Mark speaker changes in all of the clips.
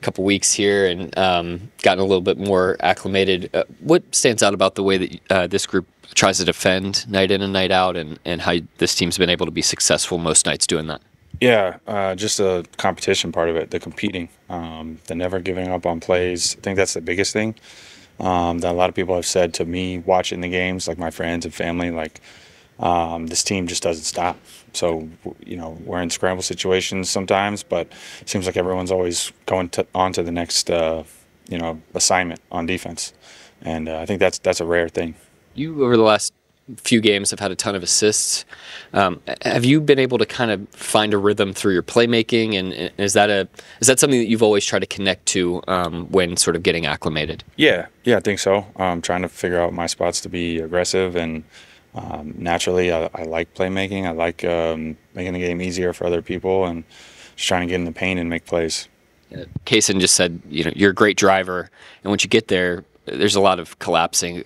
Speaker 1: couple weeks here and gotten a little bit more acclimated. What stands out about the way that this group tries to defend night in and night out, and how this team's been able to be successful most nights doing that?
Speaker 2: Yeah, just the competition part of it, the competing, the never giving up on plays. I think that's the biggest thing that a lot of people have said to me watching the games, like my friends and family, like this team just doesn't stop. So, we're in scramble situations sometimes, but it seems like everyone's always going on to the next, assignment on defense. And I think that's a rare thing.
Speaker 1: You, over the last few games, have had a ton of assists. Have you been able to kind of find a rhythm through your playmaking, and is that something that you've always tried to connect to when sort of getting acclimated?
Speaker 2: Yeah, I think so. I'm trying to figure out my spots to be aggressive, and naturally, I like playmaking. I like making the game easier for other people, and just trying to get in the paint and make plays.
Speaker 1: Kaysen just said, you're a great driver, and once you get there, there's a lot of collapsing.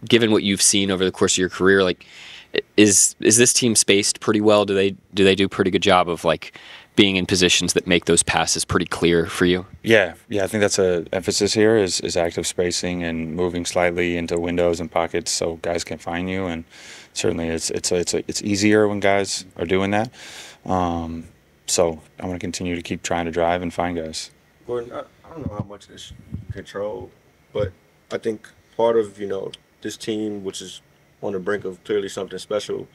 Speaker 1: Given what you've seen over the course of your career, like, is this team spaced pretty well? Do they do a pretty good job of like being in positions that make those passes pretty clear for you?
Speaker 2: Yeah. I think that's a emphasis here is active spacing and moving slightly into windows and pockets so guys can find you. And certainly it's easier when guys are doing that. So I'm going to continue to keep trying to drive and find guys.
Speaker 3: Gordon, I don't know how much this you control, but I think part of this team, which is on the brink of clearly something special,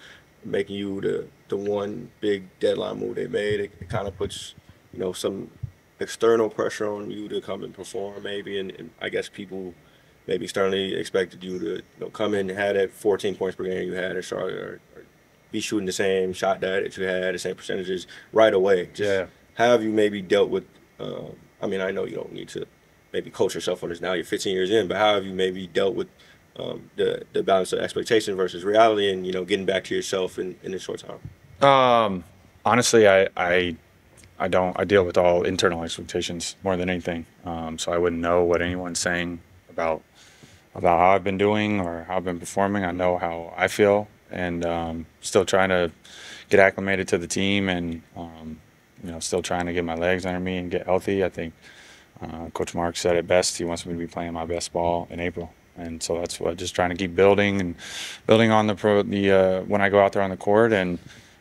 Speaker 3: making you the one big deadline move they made, it kind of puts some external pressure on you to come and perform maybe, and I guess people maybe externally expected you to come in and have that 14 points per game you had in Charlotte, or be shooting the same shot that you had, the same percentages right away.
Speaker 2: Yeah.
Speaker 3: How have you maybe dealt with? I mean, I know you don't need to maybe coach yourself on this now. You're 15 years in, but how have you maybe dealt with the balance of expectation versus reality, and getting back to yourself in a short time?
Speaker 2: Honestly, I deal with all internal expectations more than anything. So I wouldn't know what anyone's saying about how I've been doing or how I've been performing. I know how I feel, and still trying to get acclimated to the team, and still trying to get my legs under me and get healthy. I think Coach Mark said it best. He wants me to be playing my best ball in April. And so that's what, just trying to keep building on the when I go out there on the court, and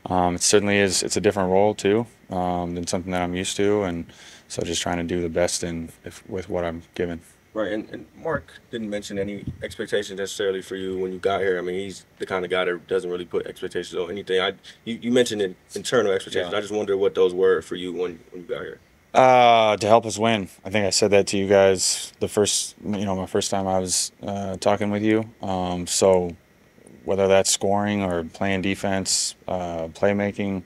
Speaker 2: it certainly is. It's a different role too than something that I'm used to, and so just trying to do the best with what I'm given.
Speaker 3: Right, and Mark didn't mention any expectations necessarily for you when you got here. I mean, he's the kind of guy that doesn't really put expectations on anything. You mentioned internal expectations.
Speaker 2: Yeah.
Speaker 3: I just wonder what those were for you when you got here.
Speaker 2: To help us win. I think I said that to you guys my first time I was talking with you. So whether that's scoring or playing defense, playmaking,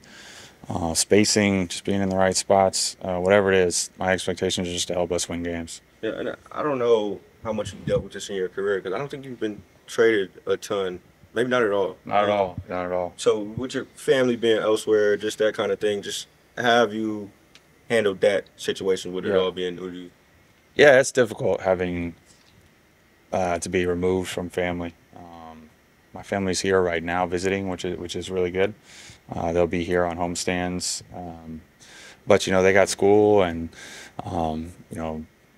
Speaker 2: spacing, just being in the right spots, whatever it is, my expectations are just to help us win games.
Speaker 3: Yeah, and I don't know how much you've dealt with this in your career, because I don't think you've been traded a ton. Maybe not at all.
Speaker 2: Not at all.
Speaker 3: So with your family being elsewhere, just that kind of thing, just have you handled that situation with it all being with you?
Speaker 2: Yeah, it's difficult having to be removed from family. My family's here right now visiting, which is really good. They'll be here on homestands, but they got school, and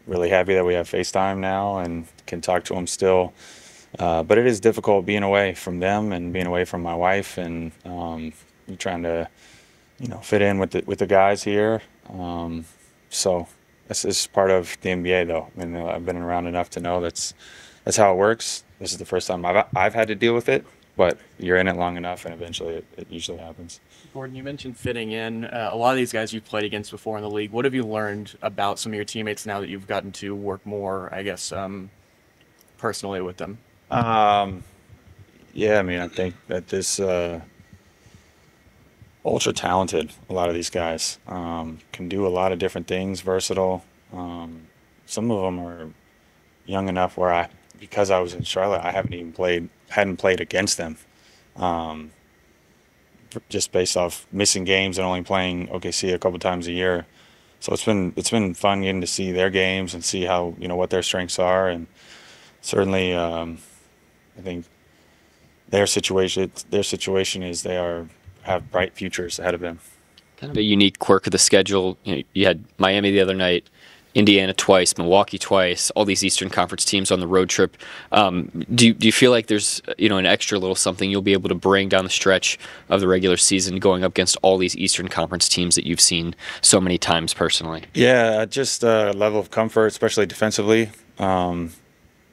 Speaker 2: really happy that we have FaceTime now and can talk to them still. But it is difficult being away from them and being away from my wife, and trying to fit in with the guys here. So this is part of the NBA, though. I mean, I've been around enough to know that's how it works. This is the first time I've had to deal with it, but you're in it long enough, and eventually it usually happens.
Speaker 4: Gordon, you mentioned fitting in. A lot of these guys you've played against before in the league. What have you learned about some of your teammates now that you've gotten to work more, I guess, personally with them?
Speaker 2: Yeah, I mean, I think that this ultra talented, a lot of these guys can do a lot of different things, versatile. Some of them are young enough where because I was in Charlotte, I hadn't played against them, just based off missing games and only playing OKC a couple times a year. So it's been fun getting to see their games and see how what their strengths are, and certainly I think their situation is they have bright futures ahead of them.
Speaker 1: Kind of a unique quirk of the schedule. You had Miami the other night, Indiana twice, Milwaukee twice, all these Eastern Conference teams on the road trip. Do you feel like there's an extra little something you'll be able to bring down the stretch of the regular season, going up against all these Eastern Conference teams that you've seen so many times personally?
Speaker 2: Yeah, just a level of comfort, especially defensively.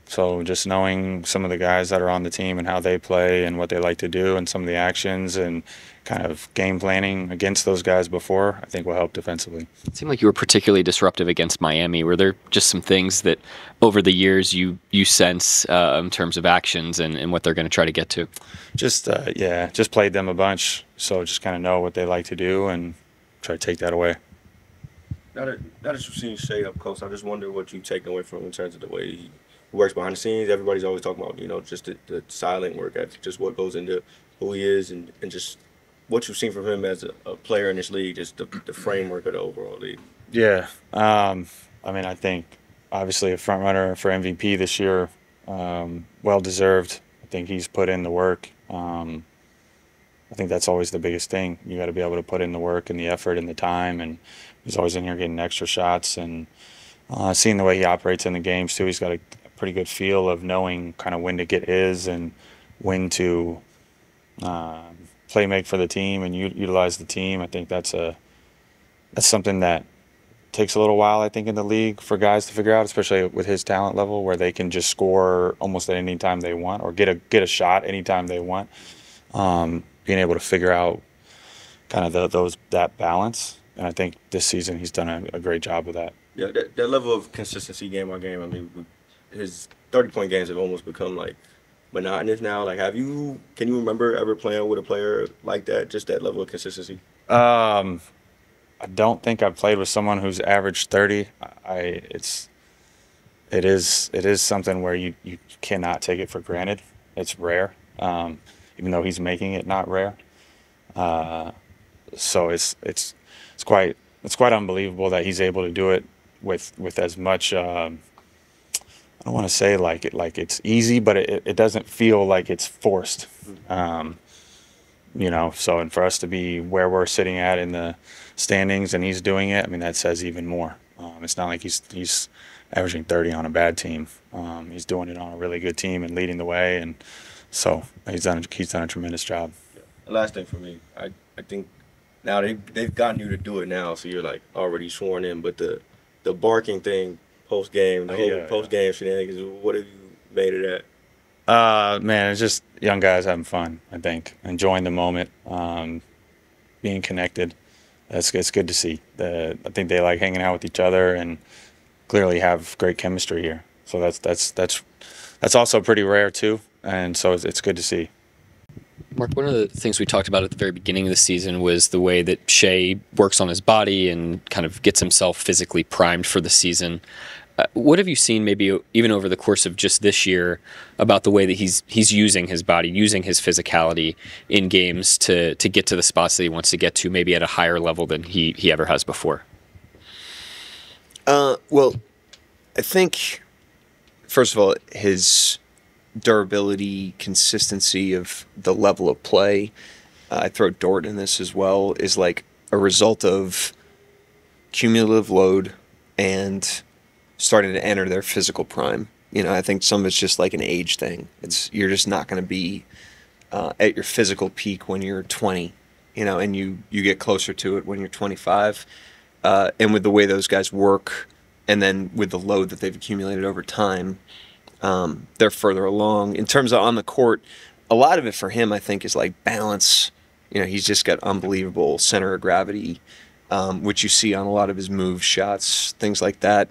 Speaker 2: So just knowing some of the guys that are on the team and how they play and what they like to do and some of the actions and kind of game planning against those guys before, I think will help defensively.
Speaker 1: It seemed like you were particularly disruptive against Miami. Were there just some things that over the years you sense in terms of actions and what they're going to try to get to?
Speaker 2: Just played them a bunch. So just kind of know what they like to do and try to take that away.
Speaker 3: Now that you've seen Shea up close, I just wonder what you've taken away from him in terms of the way he works behind the scenes. Everybody's always talking about, just the silent work, just what goes into who he is and just what you've seen from him as a player in this league, just the framework of the overall league.
Speaker 2: Yeah. I think obviously a front runner for MVP this year, well-deserved. I think he's put in the work. I think that's always the biggest thing. You got to be able to put in the work and the effort and the time, and he's always in here getting extra shots and seeing the way he operates in the games too. He's got a pretty good feel of knowing kind of when to get his and when to play make for the team and utilize the team. I think that's something that takes a little while, I think, in the league for guys to figure out, especially with his talent level, where they can just score almost at any time they want or get a shot anytime they want. Being able to figure out kind of that balance, and I think this season he's done a great job of that.
Speaker 3: Yeah, that level of consistency game by game. I mean, his 30-point games have almost become like monotonous now. Like, can you remember ever playing with a player like that? Just that level of consistency.
Speaker 2: I don't think I've played with someone who's averaged 30. It is something where you cannot take it for granted. It's rare, even though he's making it not rare. So it's quite unbelievable that he's able to do it with as much. I don't want to say like it's easy, but it doesn't feel like it's forced. So and for us to be where we're sitting at in the standings and he's doing it, I mean, that says even more. It's not like he's averaging 30 on a bad team. He's doing it on a really good team and leading the way, and so he's done a tremendous job.
Speaker 3: Yeah. The last thing for me, I think now they've gotten you to do it now, so you're like already sworn in. But the barking thing post game, the whole post game shenanigans, what have you made of that?
Speaker 2: Man, it's just young guys having fun. I think enjoying the moment, being connected. It's good to see. I think they like hanging out with each other and clearly have great chemistry here. So that's also pretty rare too, and so it's good to see.
Speaker 1: Mark, one of the things we talked about at the very beginning of the season was the way that Shea works on his body and kind of gets himself physically primed for the season. What have you seen, maybe even over the course of just this year, about the way that he's using his body, using his physicality in games to get to the spots that he wants to get to, maybe at a higher level than he ever has before?
Speaker 5: Well, I think, first of all, his durability, consistency of the level of play, I throw Dort in this as well, is like a result of cumulative load and starting to enter their physical prime. I think some of it's just like an age thing. You're just not going to be at your physical peak when you're 20, and you get closer to it when you're 25. And with the way those guys work, and then with the load that they've accumulated over time, they're further along. In terms of on the court, a lot of it for him, I think, is like balance. He's just got unbelievable center of gravity, which you see on a lot of his moves, shots, things like that.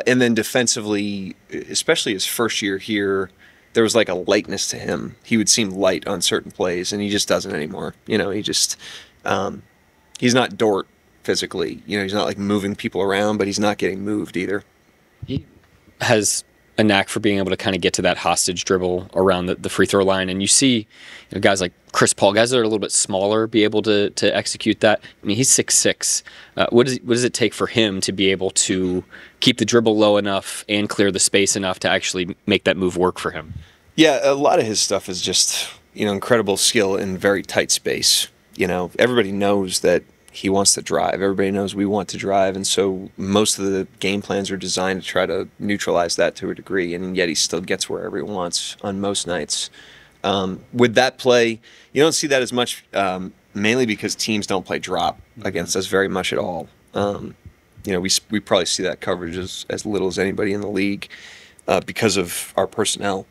Speaker 5: And then defensively, especially his first year here, there was like a lightness to him. He would seem light on certain plays, and he just doesn't anymore. He's not Dort physically. He's not like moving people around, but he's not getting moved either.
Speaker 1: He has a knack for being able to kind of get to that hostage dribble around the free throw line. And you see guys like Chris Paul, guys that are a little bit smaller, be able to execute that. I mean, he's 6'6". What does it take for him to be able to keep the dribble low enough and clear the space enough to actually make that move work for him?
Speaker 5: Yeah, a lot of his stuff is just, incredible skill in very tight space. Everybody knows that he wants to drive. Everybody knows we want to drive, and so most of the game plans are designed to try to neutralize that to a degree, and yet he still gets wherever he wants on most nights. With that play, you don't see that as much, mainly because teams don't play drop against us very much at all. We probably see that coverage as little as anybody in the league because of our personnel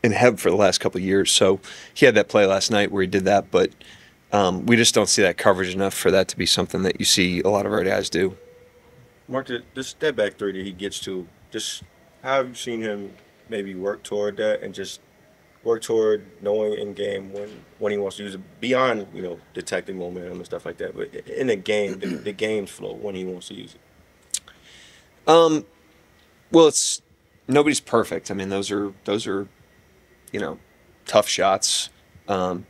Speaker 5: and have for the last couple of years. So he had that play last night where he did that, but we just don't see that coverage enough for that to be something that you see a lot of our guys do.
Speaker 3: Mark, the step back three that he gets to, just how have you seen him maybe work toward that and just work toward knowing in game when he wants to use it beyond, detecting momentum and stuff like that, but in a game, the game's flow when he wants to use it?
Speaker 5: Well, nobody's perfect. I mean, those are tough shots.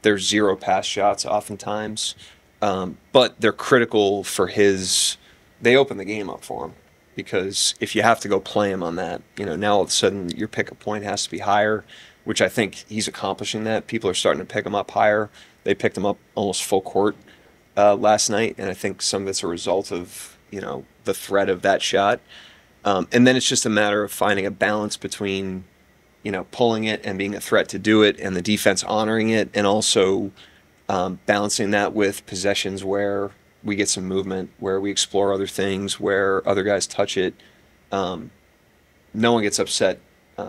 Speaker 5: There's zero pass shots oftentimes, but they're critical for they open the game up for him, because if you have to go play him on that, now all of a sudden your pick-up point has to be higher, which I think he's accomplishing that. People are starting to pick him up higher. They picked him up almost full court last night, and I think some of it's a result of, the threat of that shot. And then it's just a matter of finding a balance between, pulling it and being a threat to do it, and the defense honoring it, and also balancing that with possessions where we get some movement, where we explore other things, where other guys touch it. No one gets upset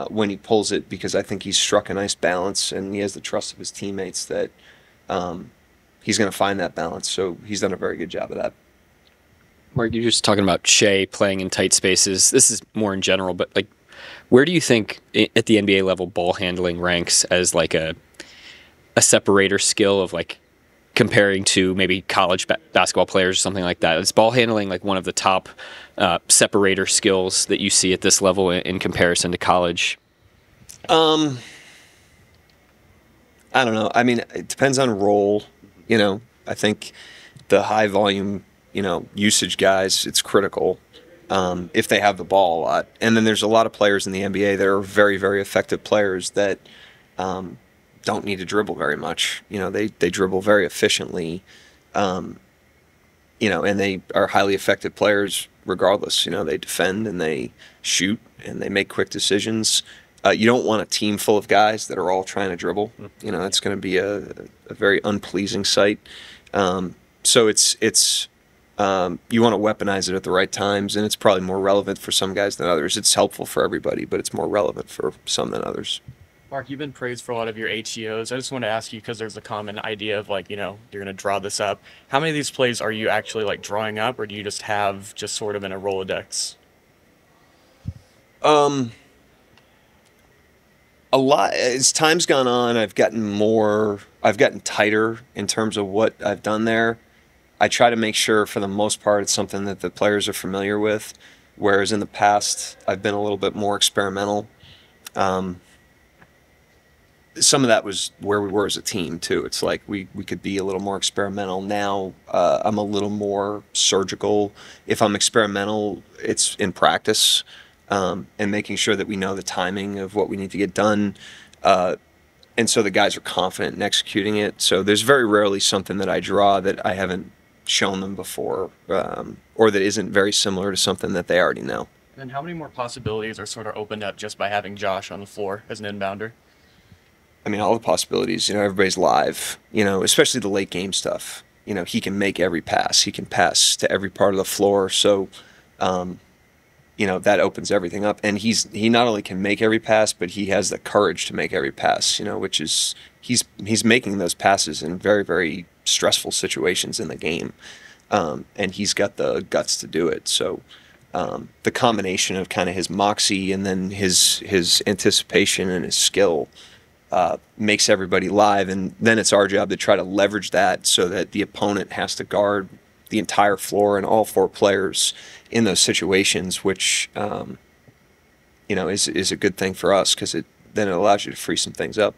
Speaker 5: when he pulls it, because I think he's struck a nice balance, and he has the trust of his teammates that he's going to find that balance. So he's done a very good job of that.
Speaker 1: Mark, you're just talking about Shea playing in tight spaces. This is more in general, but where do you think at the NBA level ball handling ranks as a separator skill of comparing to maybe college basketball players or something like that? Is ball handling one of the top separator skills that you see at this level in comparison to college?
Speaker 5: I don't know. I mean, it depends on role. I think the high volume, usage guys, it's critical if they have the ball a lot. And then there's a lot of players in the NBA that are very, very effective players that don't need to dribble very much. They dribble very efficiently, and they are highly effective players regardless. They defend and they shoot and they make quick decisions. You don't want a team full of guys that are all trying to dribble. It's going to be a very unpleasing sight. So it's you want to weaponize it at the right times, and it's probably more relevant for some guys than others. It's helpful for everybody, but it's more relevant for some than others.
Speaker 4: Mark, you've been praised for a lot of your ATOs. I just want to ask you, because there's a common idea of you're going to draw this up. How many of these plays are you actually drawing up, or do you just have sort of in a Rolodex?
Speaker 5: A lot. As time's gone on, I've gotten tighter in terms of what I've done there. I try to make sure, for the most part, it's something that the players are familiar with, whereas in the past, I've been a little bit more experimental. Some of that was where we were as a team, too. It's we could be a little more experimental. Now, I'm a little more surgical. If I'm experimental, it's in practice, and making sure that we know the timing of what we need to get done. And so the guys are confident in executing it. So there's very rarely something that I draw that I haven't shown them before, or that isn't very similar to something that they already know.
Speaker 4: And then how many more possibilities are sort of opened up just by having Josh on the floor as an inbounder?
Speaker 5: I mean, all the possibilities. Everybody's live. Especially the late game stuff. He can make every pass. He can pass to every part of the floor. So, that opens everything up. And he not only can make every pass, but he has the courage to make every pass. Which is he's making those passes in very, very stressful situations in the game, and he's got the guts to do it. So the combination of kind of his moxie and then his anticipation and his skill makes everybody live, and then it's our job to try to leverage that so that the opponent has to guard the entire floor and all four players in those situations, which is a good thing for us, because then it allows you to free some things up.